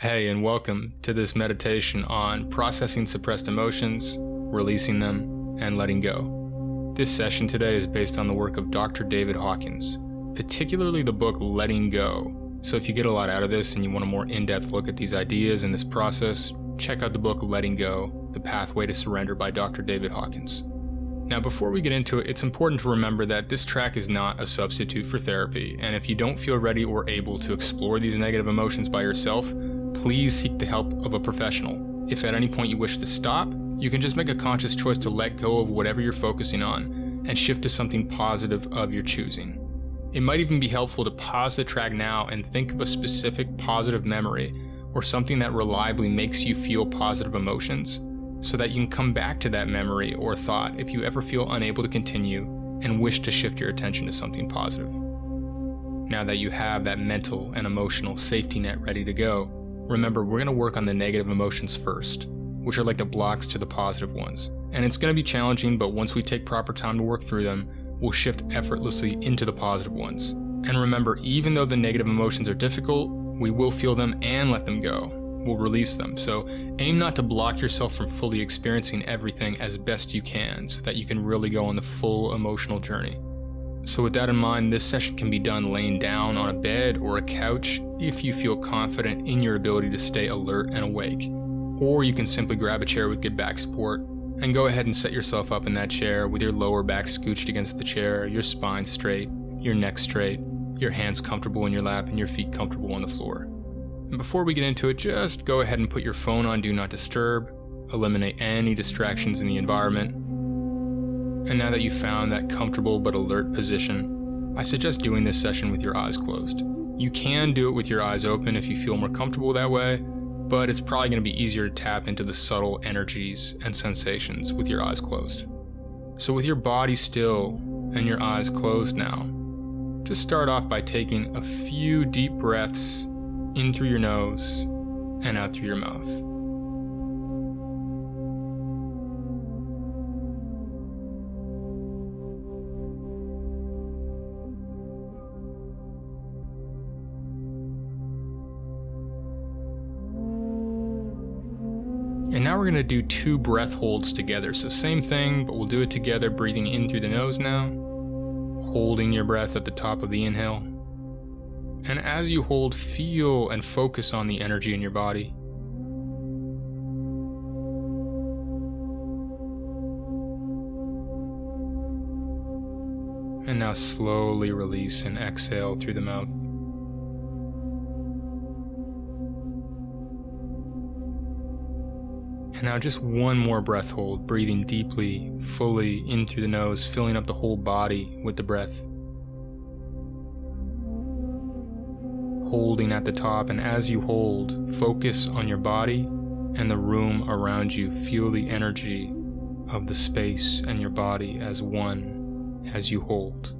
Hey, and welcome to this meditation on processing suppressed emotions, releasing them, and letting go. This session today is based on the work of Dr. David Hawkins, particularly the book Letting Go. So if you get a lot out of this and you want a more in-depth look at these ideas and this process, check out the book Letting Go, The Pathway to Surrender by Dr. David Hawkins. Now, before we get into it, it's important to remember that this track is not a substitute for therapy, and if you don't feel ready or able to explore these negative emotions by yourself, please seek the help of a professional. If at any point you wish to stop, you can just make a conscious choice to let go of whatever you're focusing on and shift to something positive of your choosing. It might even be helpful to pause the track now and think of a specific positive memory or something that reliably makes you feel positive emotions so that you can come back to that memory or thought if you ever feel unable to continue and wish to shift your attention to something positive. Now that you have that mental and emotional safety net ready to go, remember, we're going to work on the negative emotions first, which are like the blocks to the positive ones. And it's going to be challenging, but once we take proper time to work through them, we'll shift effortlessly into the positive ones. And remember, even though the negative emotions are difficult, we will feel them and let them go. We'll release them. So aim not to block yourself from fully experiencing everything as best you can so that you can really go on the full emotional journey. So with that in mind, this session can be done laying down on a bed or a couch if you feel confident in your ability to stay alert and awake. Or you can simply grab a chair with good back support and go ahead and set yourself up in that chair with your lower back scooched against the chair, your spine straight, your neck straight, your hands comfortable in your lap, and your feet comfortable on the floor. And before we get into it, just go ahead and put your phone on Do Not Disturb, eliminate any distractions in the environment. And now that you've found that comfortable but alert position, I suggest doing this session with your eyes closed. You can do it with your eyes open if you feel more comfortable that way, but it's probably going to be easier to tap into the subtle energies and sensations with your eyes closed. So with your body still and your eyes closed now, just start off by taking a few deep breaths in through your nose and out through your mouth. And now we're going to do 2 breath holds together. So same thing, but we'll do it together, breathing in through the nose now, holding your breath at the top of the inhale. And as you hold, feel and focus on the energy in your body. And now slowly release and exhale through the mouth. And now just one more breath hold, breathing deeply, fully in through the nose, filling up the whole body with the breath. Holding at the top, and as you hold, focus on your body and the room around you. Feel the energy of the space and your body as one as you hold.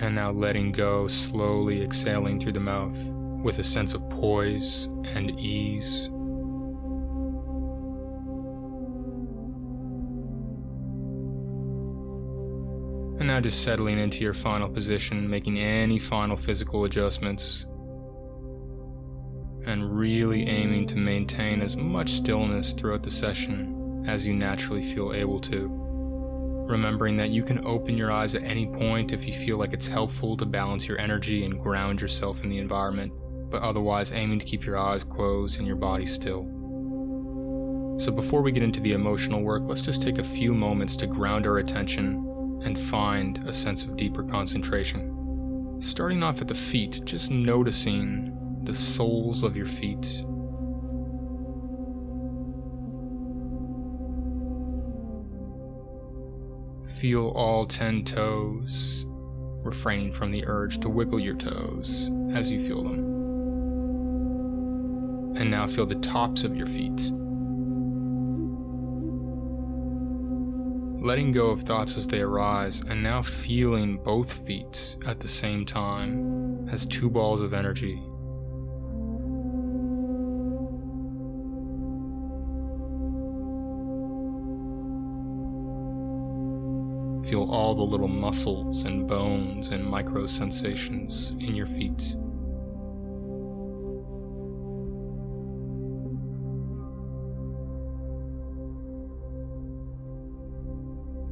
And now letting go, slowly exhaling through the mouth with a sense of poise and ease. And now just settling into your final position, making any final physical adjustments, and really aiming to maintain as much stillness throughout the session as you naturally feel able to. Remembering that you can open your eyes at any point if you feel like it's helpful to balance your energy and ground yourself in the environment, but otherwise aiming to keep your eyes closed and your body still. So before we get into the emotional work, let's just take a few moments to ground our attention and find a sense of deeper concentration. Starting off at the feet, just noticing the soles of your feet. Feel all 10 toes, refraining from the urge to wiggle your toes as you feel them. And now feel the tops of your feet. Letting go of thoughts as they arise, and now feeling both feet at the same time as 2 balls of energy. Feel all the little muscles and bones and micro sensations in your feet.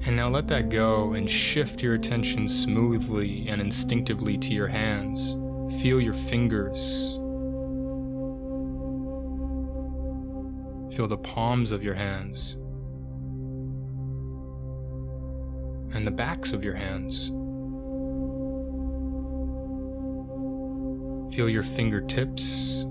And now let that go and shift your attention smoothly and instinctively to your hands. Feel your fingers. Feel the palms of your hands and the backs of your hands. Feel your fingertips.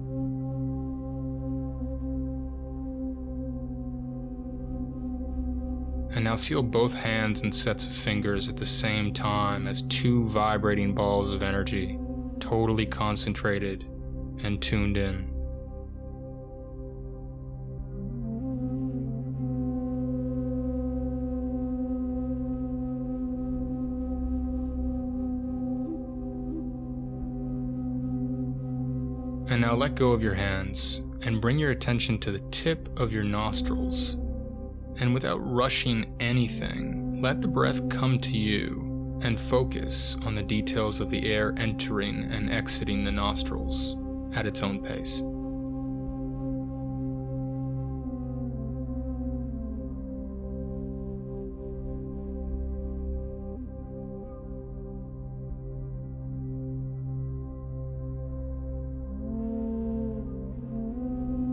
And now feel both hands and sets of fingers at the same time as two vibrating balls of energy, totally concentrated and tuned in. And now let go of your hands and bring your attention to the tip of your nostrils. And without rushing anything, let the breath come to you and focus on the details of the air entering and exiting the nostrils at its own pace.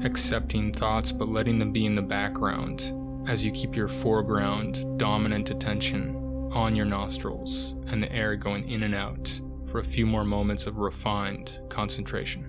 Accepting thoughts but letting them be in the background as you keep your foreground dominant attention on your nostrils and the air going in and out for a few more moments of refined concentration.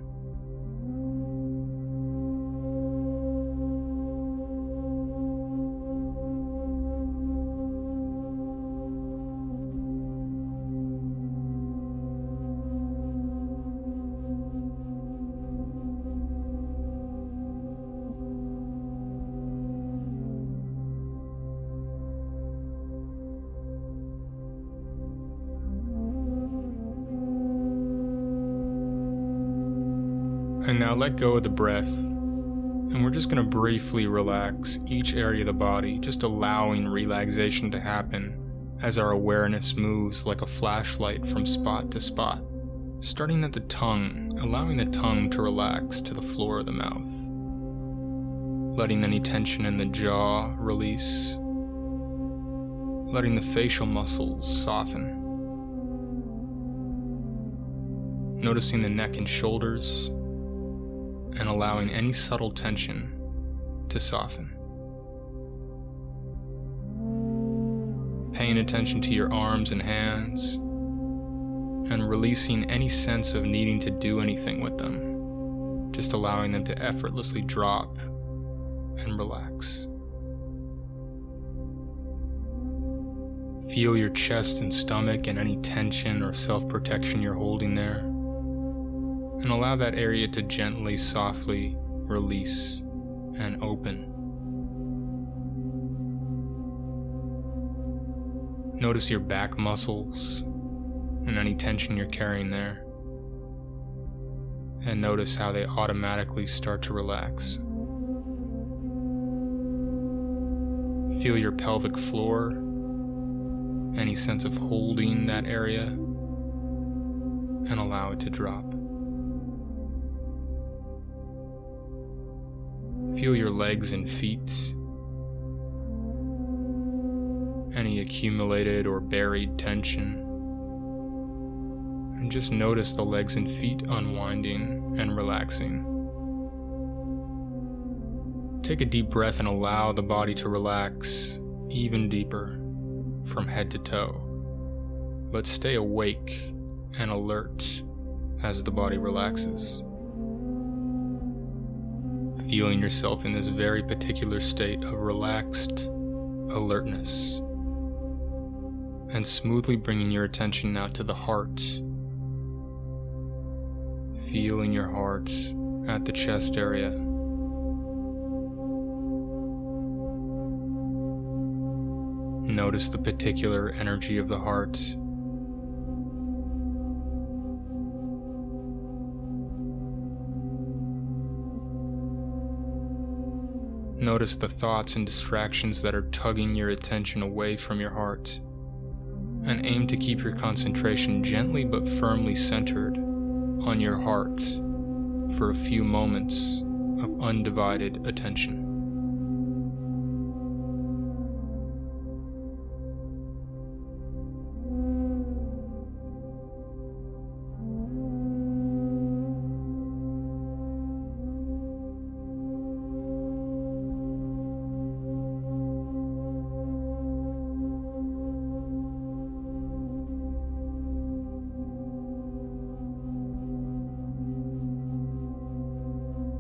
And now let go of the breath, and we're just going to briefly relax each area of the body, just allowing relaxation to happen as our awareness moves like a flashlight from spot to spot. Starting at the tongue, allowing the tongue to relax to the floor of the mouth, letting any tension in the jaw release, letting the facial muscles soften, noticing the neck and shoulders, and allowing any subtle tension to soften. Paying attention to your arms and hands, and releasing any sense of needing to do anything with them, just allowing them to effortlessly drop and relax. Feel your chest and stomach and any tension or self-protection you're holding there, and allow that area to gently, softly release and open. Notice your back muscles and any tension you're carrying there, and notice how they automatically start to relax. Feel your pelvic floor, any sense of holding that area, and allow it to drop. Feel your legs and feet, any accumulated or buried tension, and just notice the legs and feet unwinding and relaxing. Take a deep breath and allow the body to relax even deeper from head to toe, but stay awake and alert as the body relaxes. Feeling yourself in this very particular state of relaxed alertness, and smoothly bringing your attention now to the heart. Feeling your heart at the chest area. Notice the particular energy of the heart. Notice the thoughts and distractions that are tugging your attention away from your heart. and aim to keep your concentration gently but firmly centered on your heart for a few moments of undivided attention.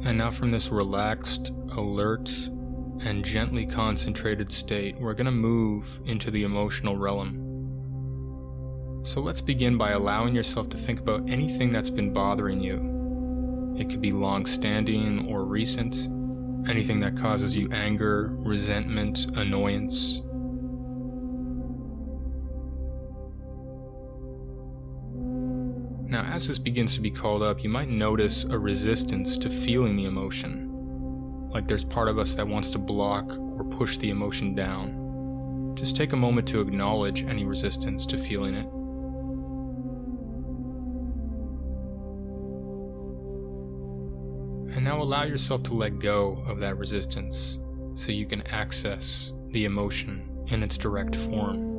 And now from this relaxed, alert, and gently concentrated state, we're going to move into the emotional realm. So let's begin by allowing yourself to think about anything that's been bothering you. It could be long-standing or recent, anything that causes you anger, resentment, annoyance. Now, as this begins to be called up, you might notice a resistance to feeling the emotion. Like there's part of us that wants to block or push the emotion down. Just take a moment to acknowledge any resistance to feeling it. And now allow yourself to let go of that resistance so you can access the emotion in its direct form.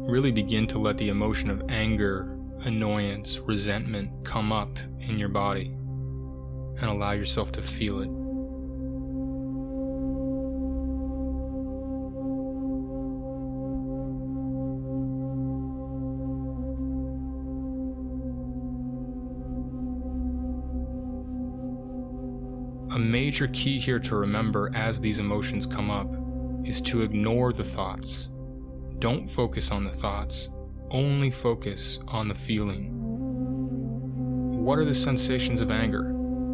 Really begin to let the emotion of anger, annoyance, resentment come up in your body and allow yourself to feel it. A major key here to remember as these emotions come up is to ignore the thoughts. Don't focus on the thoughts, only focus on the feeling. What are the sensations of anger,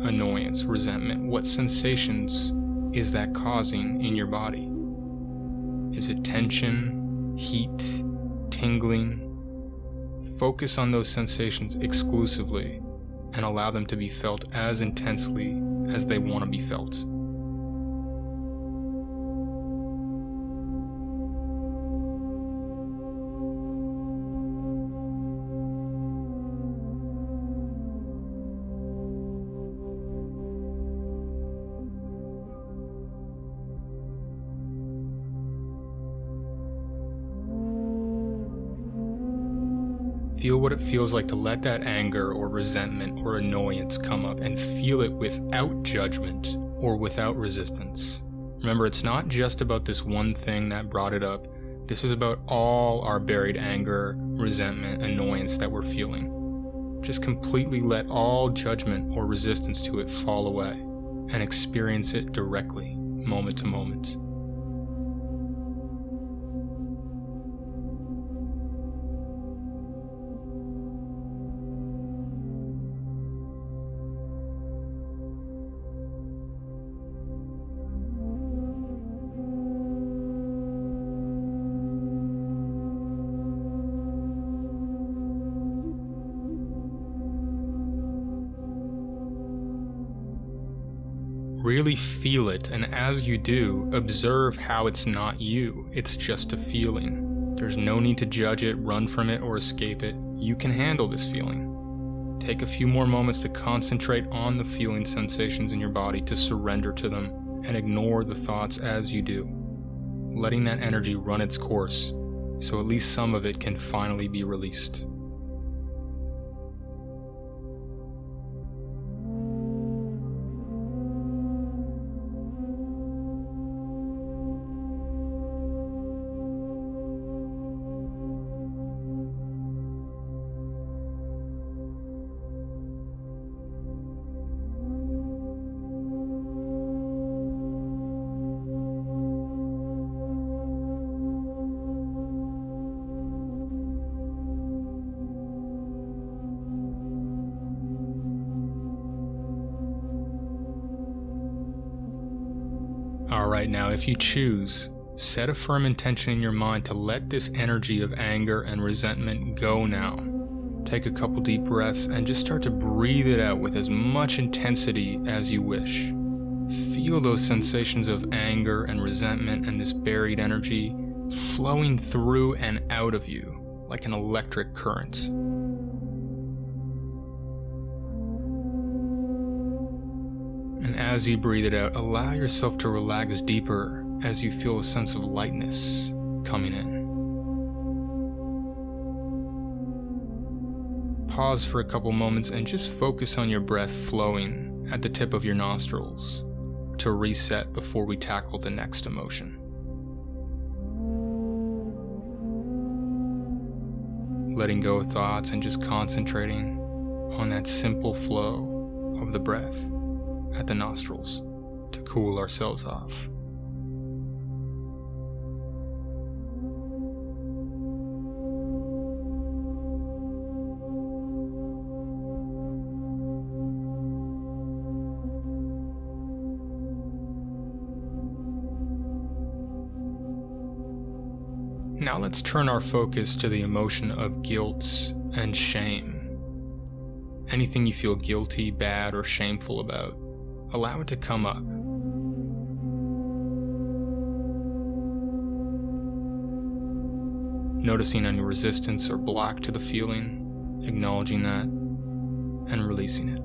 annoyance, resentment? What sensations is that causing in your body? Is it tension, heat, tingling? Focus on those sensations exclusively and allow them to be felt as intensely as they want to be felt. Feel what it feels like to let that anger or resentment or annoyance come up and feel it without judgment or without resistance. Remember, it's not just about this one thing that brought it up. This is about all our buried anger, resentment, annoyance that we're feeling. Just completely let all judgment or resistance to it fall away and experience it directly, moment to moment. Really feel it, and as you do, observe how it's not you. It's just a feeling. There's no need to judge it, run from it, or escape it. You can handle this feeling. Take a few more moments to concentrate on the feeling sensations in your body, to surrender to them, and ignore the thoughts as you do, letting that energy run its course, so at least some of it can finally be released. Alright, now if you choose, set a firm intention in your mind to let this energy of anger and resentment go now. Take a couple deep breaths and just start to breathe it out with as much intensity as you wish. Feel those sensations of anger and resentment and this buried energy flowing through and out of you like an electric current. And as you breathe it out, allow yourself to relax deeper as you feel a sense of lightness coming in. Pause for a couple moments and just focus on your breath flowing at the tip of your nostrils to reset before we tackle the next emotion. Letting go of thoughts and just concentrating on that simple flow of the breath at the nostrils to cool ourselves off. Now let's turn our focus to the emotion of guilt and shame. Anything you feel guilty, bad, or shameful about, allow it to come up. Noticing any resistance or block to the feeling, acknowledging that, and releasing it.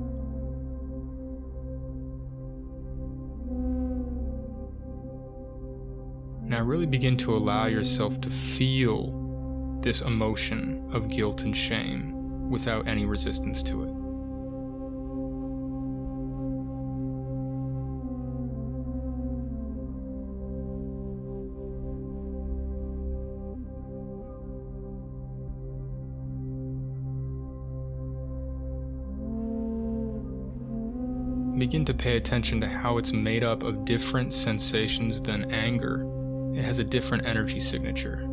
Now really begin to allow yourself to feel this emotion of guilt and shame without any resistance to it. Begin to pay attention to how it's made up of different sensations than anger. It has a different energy signature.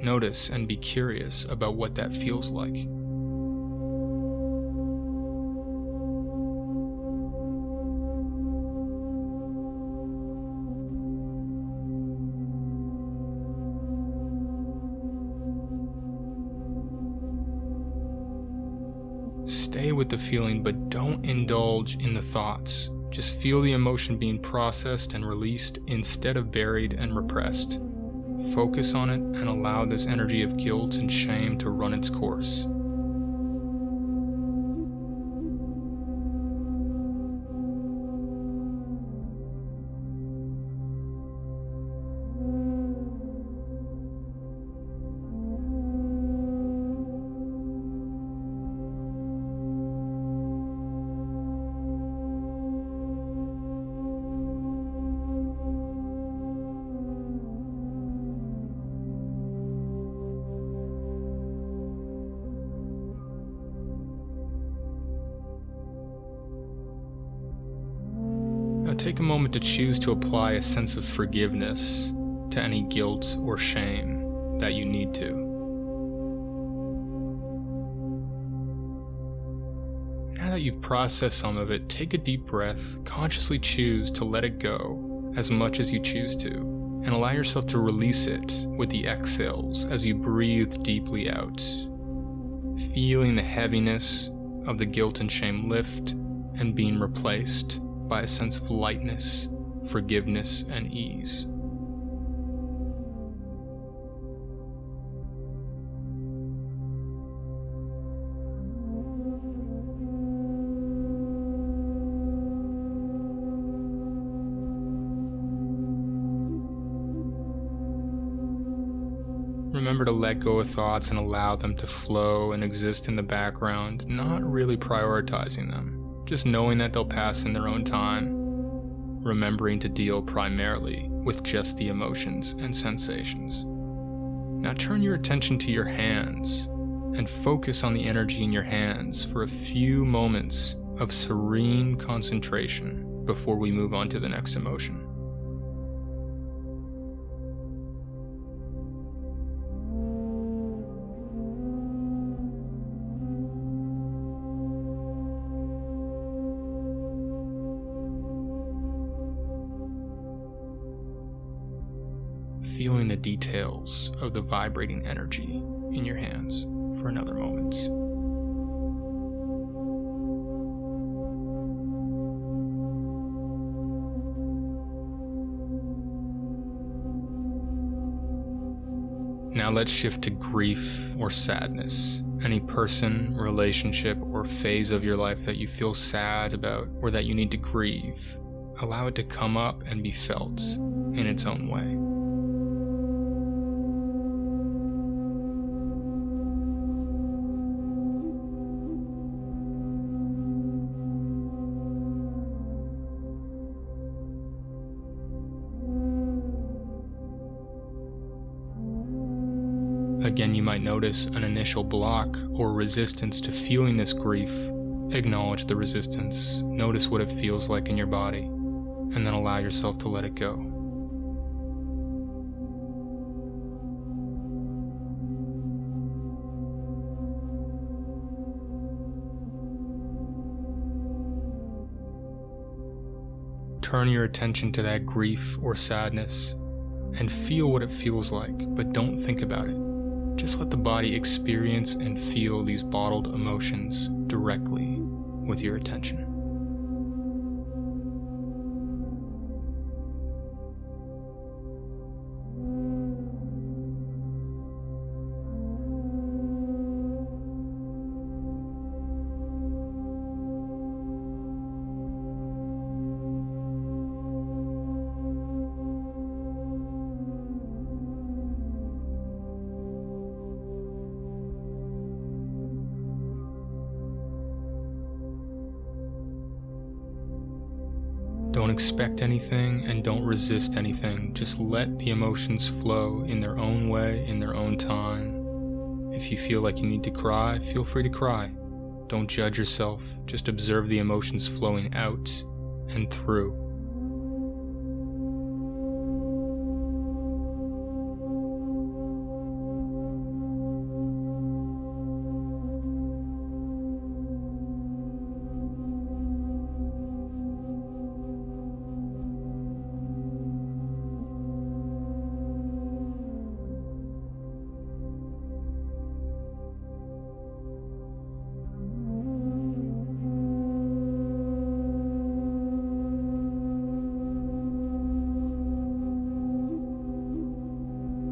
Notice and be curious about what that feels like. Stay with the feeling, but don't indulge in the thoughts. Just feel the emotion being processed and released instead of buried and repressed. Focus on it and allow this energy of guilt and shame to run its course. Now take a moment to choose to apply a sense of forgiveness to any guilt or shame that you need to. Now that you've processed some of it, take a deep breath, consciously choose to let it go as much as you choose to, and allow yourself to release it with the exhales as you breathe deeply out, feeling the heaviness of the guilt and shame lift and being replaced by a sense of lightness, forgiveness, and ease. Remember to let go of thoughts and allow them to flow and exist in the background, not really prioritizing them. Just knowing that they'll pass in their own time, remembering to deal primarily with just the emotions and sensations. Now turn your attention to your hands and focus on the energy in your hands for a few moments of serene concentration before we move on to the next emotion. Feeling the details of the vibrating energy in your hands for another moment. Now let's shift to grief or sadness. Any person, relationship, or phase of your life that you feel sad about or that you need to grieve. Allow it to come up and be felt in its own way. Again, you might notice an initial block or resistance to feeling this grief. Acknowledge the resistance, notice what it feels like in your body, and then allow yourself to let it go. Turn your attention to that grief or sadness and feel what it feels like, but don't think about it. Just let the body experience and feel these bottled emotions directly with your attention. Don't expect anything and don't resist anything. Just let the emotions flow in their own way, in their own time. If you feel like you need to cry, feel free to cry. Don't judge yourself. Just observe the emotions flowing out and through.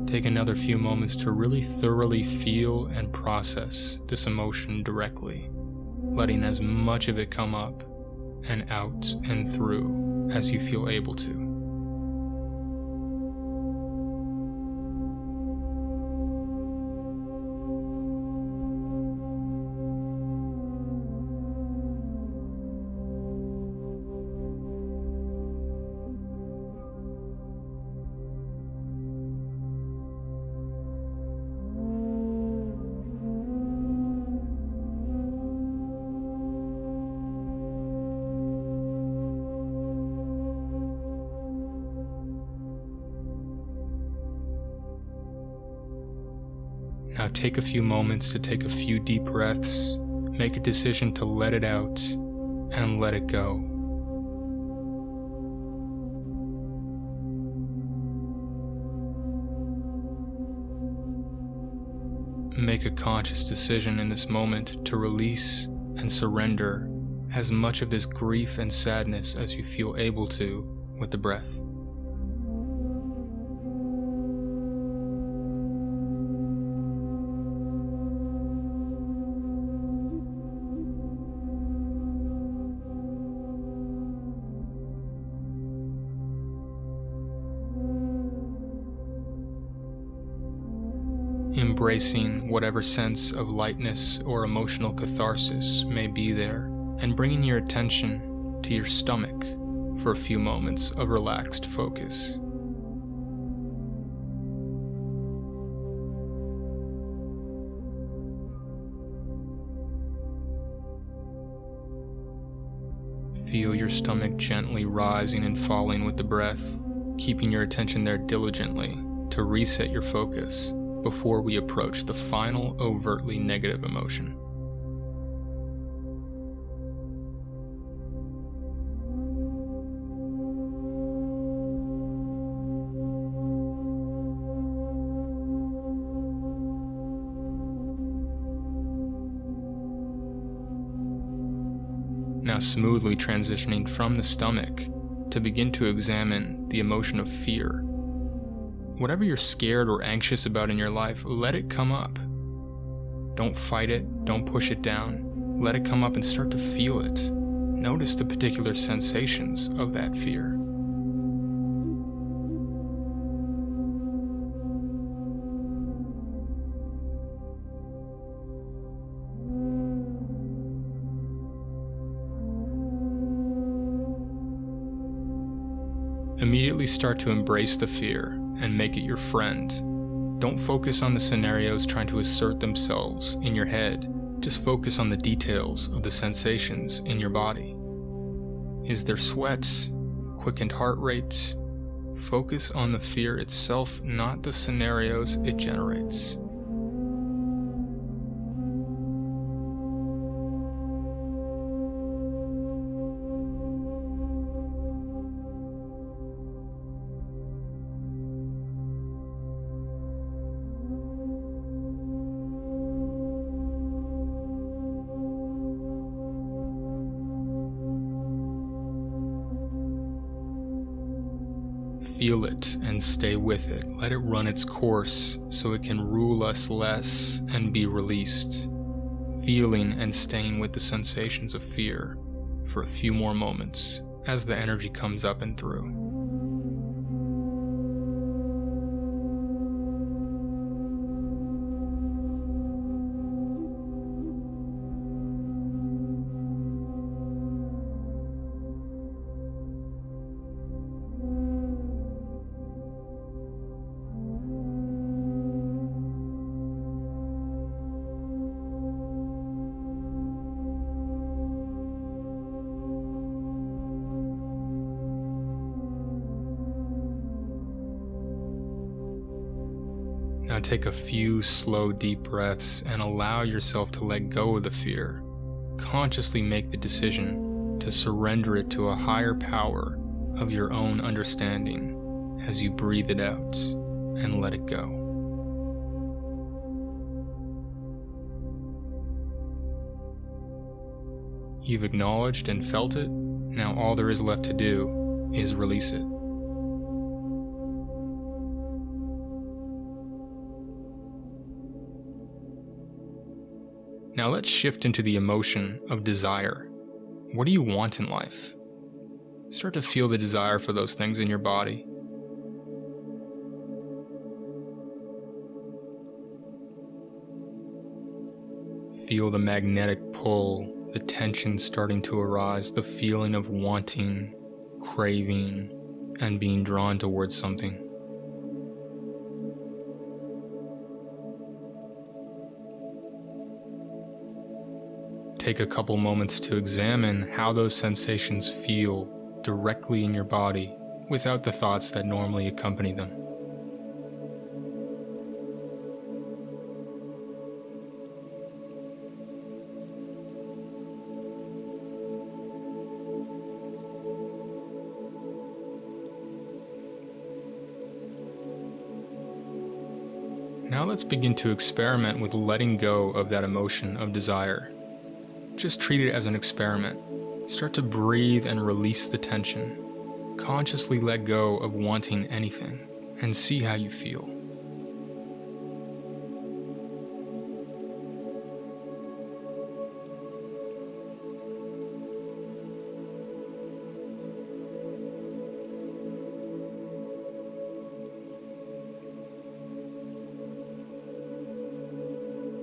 Take another few moments to really thoroughly feel and process this emotion directly, letting as much of it come up and out and through as you feel able to. Now take a few moments to take a few deep breaths, make a decision to let it out, and let it go. Make a conscious decision in this moment to release and surrender as much of this grief and sadness as you feel able to with the breath. Embracing whatever sense of lightness or emotional catharsis may be there, and bringing your attention to your stomach for a few moments of relaxed focus. Feel your stomach gently rising and falling with the breath, keeping your attention there diligently to reset your focus before we approach the final overtly negative emotion. Now smoothly transitioning from the stomach to begin to examine the emotion of fear. Whatever you're scared or anxious about in your life, let it come up. Don't fight it, don't push it down. Let it come up and start to feel it. Notice the particular sensations of that fear. Immediately start to embrace the fear and make it your friend. Don't focus on the scenarios trying to assert themselves in your head. Just focus on the details of the sensations in your body. Is there sweat? Quickened heart rate? Focus on the fear itself, not the scenarios it generates. Feel it and stay with it. Let it run its course so it can rule us less and be released. Feeling and staying with the sensations of fear for a few more moments as the energy comes up and through. Now take a few slow, deep breaths and allow yourself to let go of the fear. Consciously make the decision to surrender it to a higher power of your own understanding as you breathe it out and let it go. You've acknowledged and felt it. Now all there is left to do is release it. Now let's shift into the emotion of desire. What do you want in life? Start to feel the desire for those things in your body. Feel the magnetic pull, the tension starting to arise, the feeling of wanting, craving, and being drawn towards something. Take a couple moments to examine how those sensations feel directly in your body without the thoughts that normally accompany them. Now let's begin to experiment with letting go of that emotion of desire. Just treat it as an experiment. Start to breathe and release the tension. Consciously let go of wanting anything and see how you feel.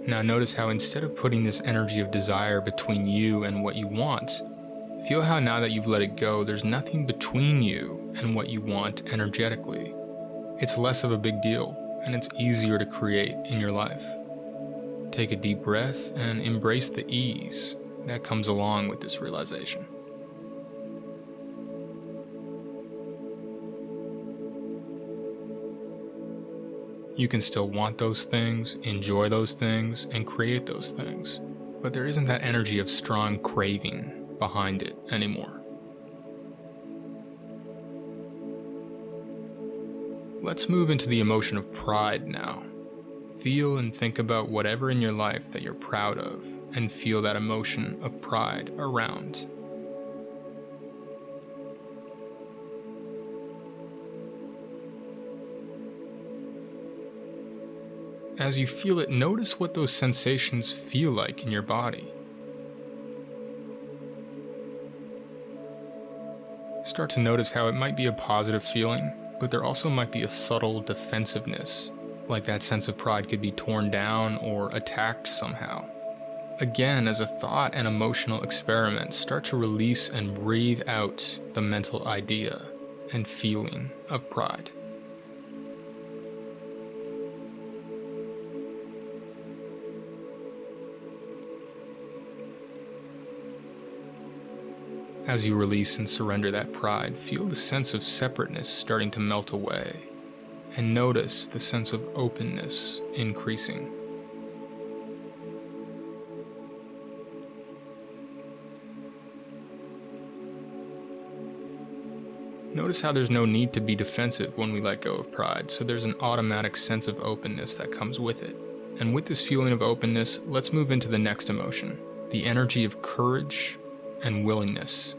Now notice how instead of putting this energy of desire between you and what you want, feel how now that you've let it go, there's nothing between you and what you want energetically. It's less of a big deal, and it's easier to create in your life. Take a deep breath and embrace the ease that comes along with this realization. You can still want those things, enjoy those things, and create those things, but there isn't that energy of strong craving behind it anymore. Let's move into the emotion of pride now. Feel and think about whatever in your life that you're proud of, and feel that emotion of pride around. As you feel it, notice what those sensations feel like in your body. Start to notice how it might be a positive feeling, but there also might be a subtle defensiveness, like that sense of pride could be torn down or attacked somehow. Again, as a thought and emotional experiment, start to release and breathe out the mental idea and feeling of pride. As you release and surrender that pride, feel the sense of separateness starting to melt away, and notice the sense of openness increasing. Notice how there's no need to be defensive when we let go of pride, so there's an automatic sense of openness that comes with it. And with this feeling of openness, let's move into the next emotion, the energy of courage and willingness.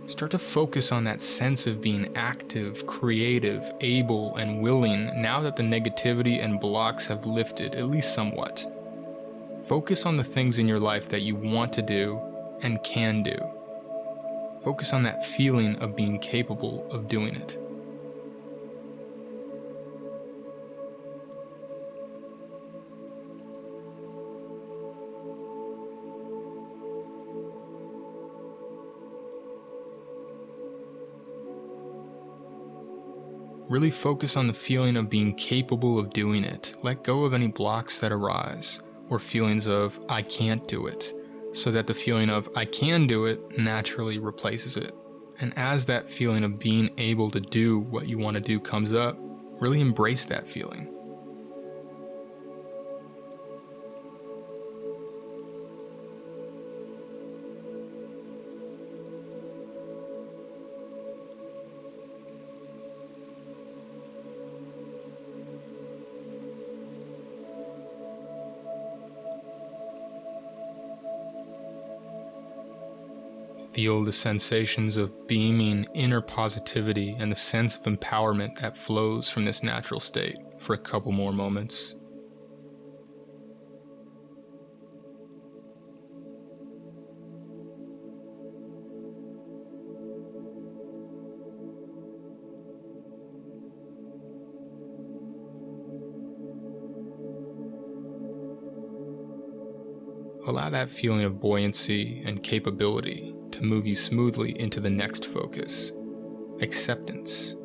Start to focus on that sense of being active, creative, able, and willing now that the negativity and blocks have lifted, at least somewhat. Focus on the things in your life that you want to do and can do. Focus on that feeling of being capable of doing it. Really focus on the feeling of being capable of doing it. Let go of any blocks that arise, or feelings of, I can't do it, so that the feeling of, I can do it, naturally replaces it. And as that feeling of being able to do what you want to do comes up, really embrace that feeling. Feel the sensations of beaming inner positivity and the sense of empowerment that flows from this natural state for a couple more moments. Allow that feeling of buoyancy and capability to move you smoothly into the next focus, acceptance.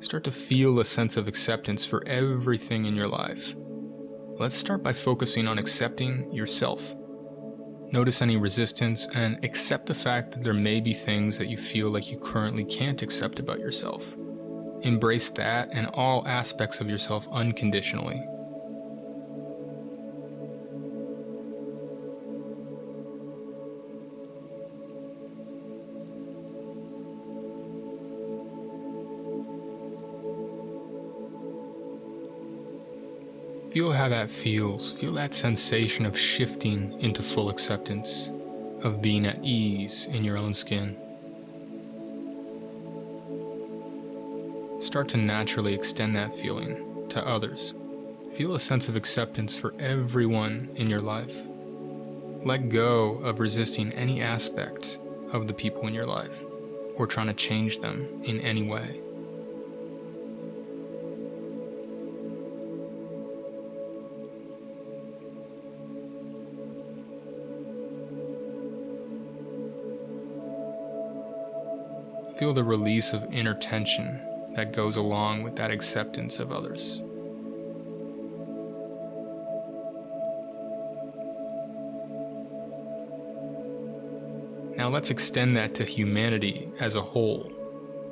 Start to feel a sense of acceptance for everything in your life. Let's start by focusing on accepting yourself. Notice any resistance and accept the fact that there may be things that you feel like you currently can't accept about yourself. Embrace that and all aspects of yourself unconditionally. Feel how that feels. Feel that sensation of shifting into full acceptance, of being at ease in your own skin. Start to naturally extend that feeling to others. Feel a sense of acceptance for everyone in your life. Let go of resisting any aspect of the people in your life or trying to change them in any way. Feel the release of inner tension that goes along with that acceptance of others. Now let's extend that to humanity as a whole,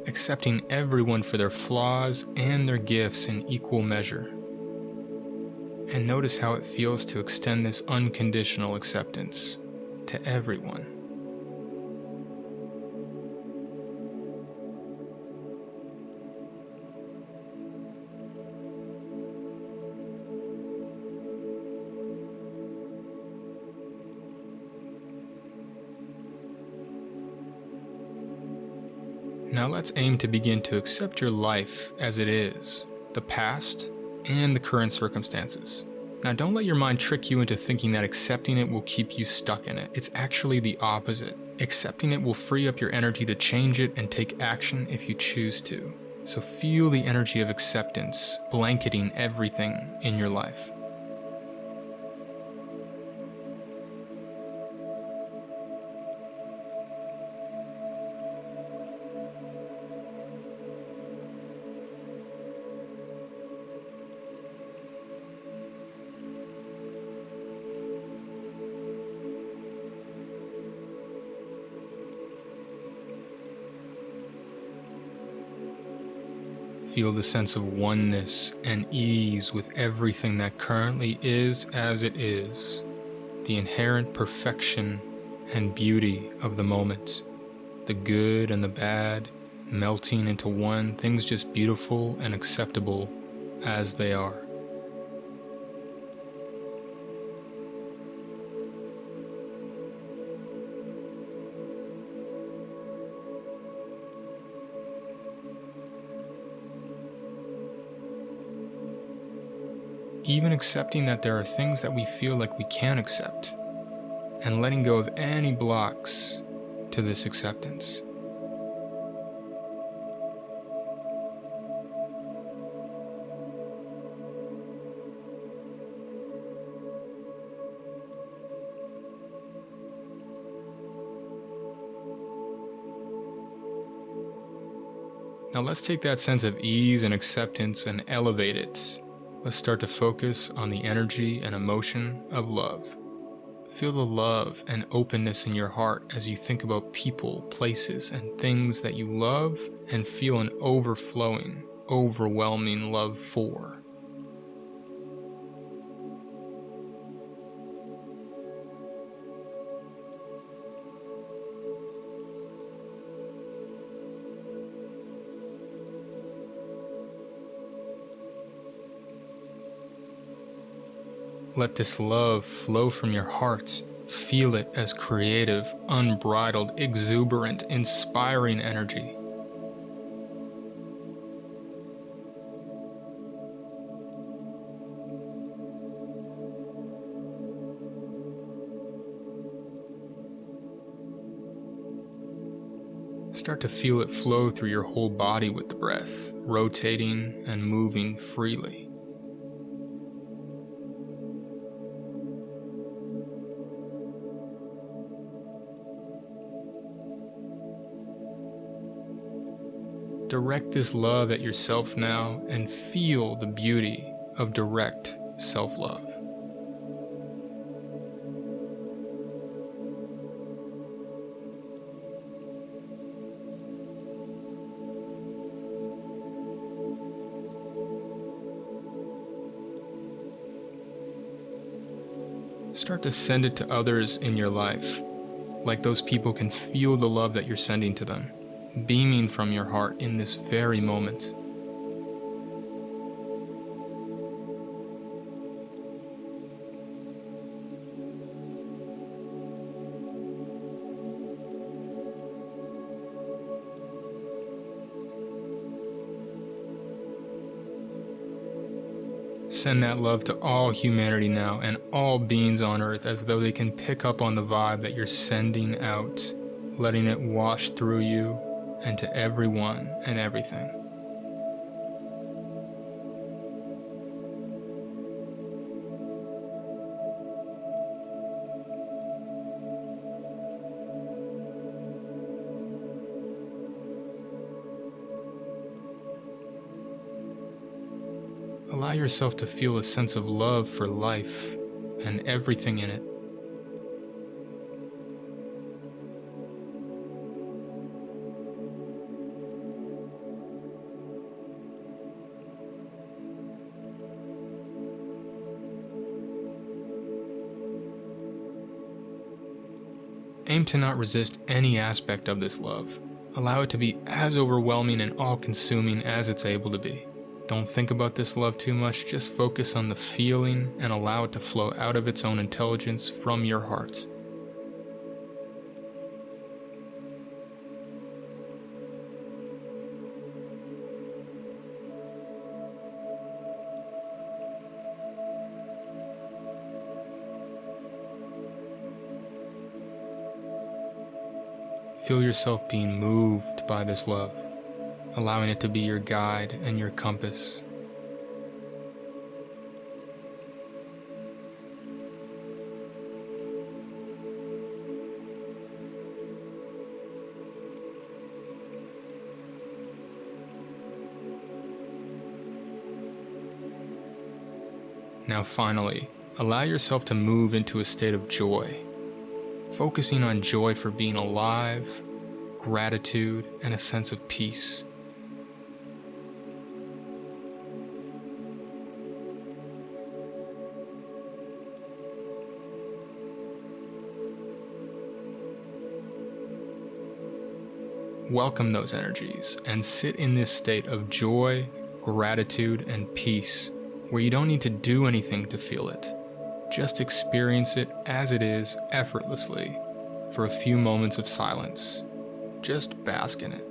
accepting everyone for their flaws and their gifts in equal measure. And notice how it feels to extend this unconditional acceptance to everyone. Now let's aim to begin to accept your life as it is, the past and the current circumstances. Now, don't let your mind trick you into thinking that accepting it will keep you stuck in it. It's actually the opposite. Accepting it will free up your energy to change it and take action if you choose to. So feel the energy of acceptance blanketing everything in your life. Feel the sense of oneness and ease with everything that currently is as it is, the inherent perfection and beauty of the moment, the good and the bad melting into one, things just beautiful and acceptable as they are. Even accepting that there are things that we feel like we can't accept, and letting go of any blocks to this acceptance. Now let's take that sense of ease and acceptance and elevate it. Let's start to focus on the energy and emotion of love. Feel the love and openness in your heart as you think about people, places, and things that you love, and feel an overflowing, overwhelming love for. Let this love flow from your heart. Feel it as creative, unbridled, exuberant, inspiring energy. Start to feel it flow through your whole body with the breath, rotating and moving freely. Direct this love at yourself now and feel the beauty of direct self-love. Start to send it to others in your life, like those people can feel the love that you're sending to them, beaming from your heart in this very moment. Send that love to all humanity now and all beings on earth as though they can pick up on the vibe that you're sending out, letting it wash through you and to everyone and everything. Allow yourself to feel a sense of love for life and everything in it. Aim to not resist any aspect of this love. Allow it to be as overwhelming and all-consuming as it's able to be. Don't think about this love too much, just focus on the feeling and allow it to flow out of its own intelligence from your heart. Feel yourself being moved by this love, allowing it to be your guide and your compass. Now finally, allow yourself to move into a state of joy, focusing on joy for being alive, gratitude, and a sense of peace. Welcome those energies and sit in this state of joy, gratitude, and peace, where you don't need to do anything to feel it. Just experience it as it is effortlessly for a few moments of silence. Just bask in it.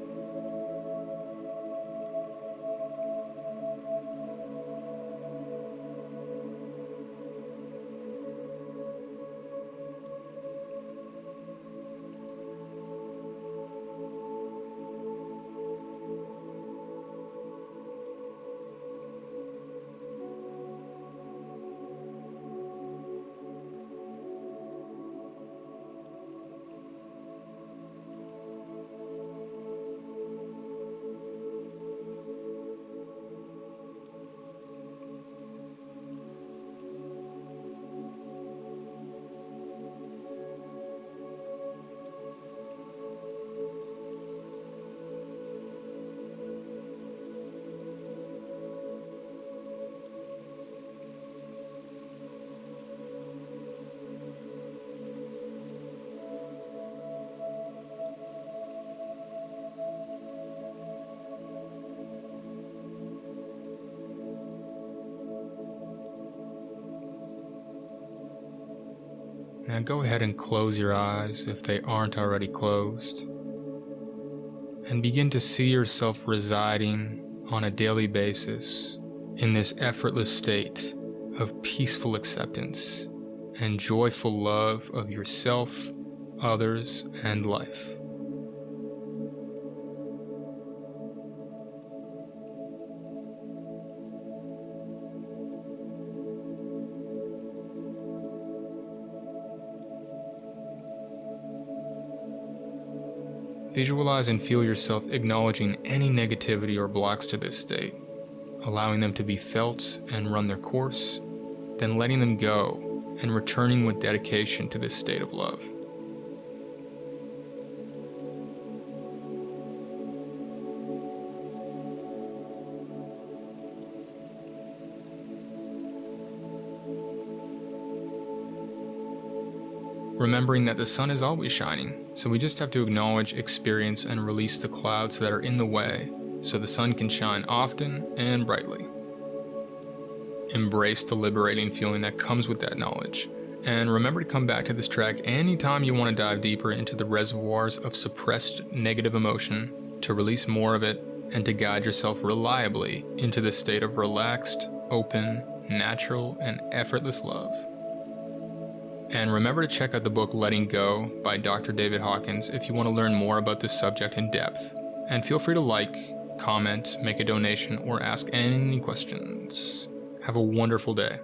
Now go ahead and close your eyes if they aren't already closed, and begin to see yourself residing on a daily basis in this effortless state of peaceful acceptance and joyful love of yourself, others, and life. Visualize and feel yourself acknowledging any negativity or blocks to this state, allowing them to be felt and run their course, then letting them go and returning with dedication to this state of love. Remembering that the sun is always shining, so we just have to acknowledge, experience, and release the clouds that are in the way so the sun can shine often and brightly. Embrace the liberating feeling that comes with that knowledge, and remember to come back to this track anytime you want to dive deeper into the reservoirs of suppressed negative emotion to release more of it and to guide yourself reliably into the state of relaxed, open, natural, and effortless love. And remember to check out the book Letting Go by Dr. David Hawkins if you want to learn more about this subject in depth. And feel free to like, comment, make a donation, or ask any questions. Have a wonderful day.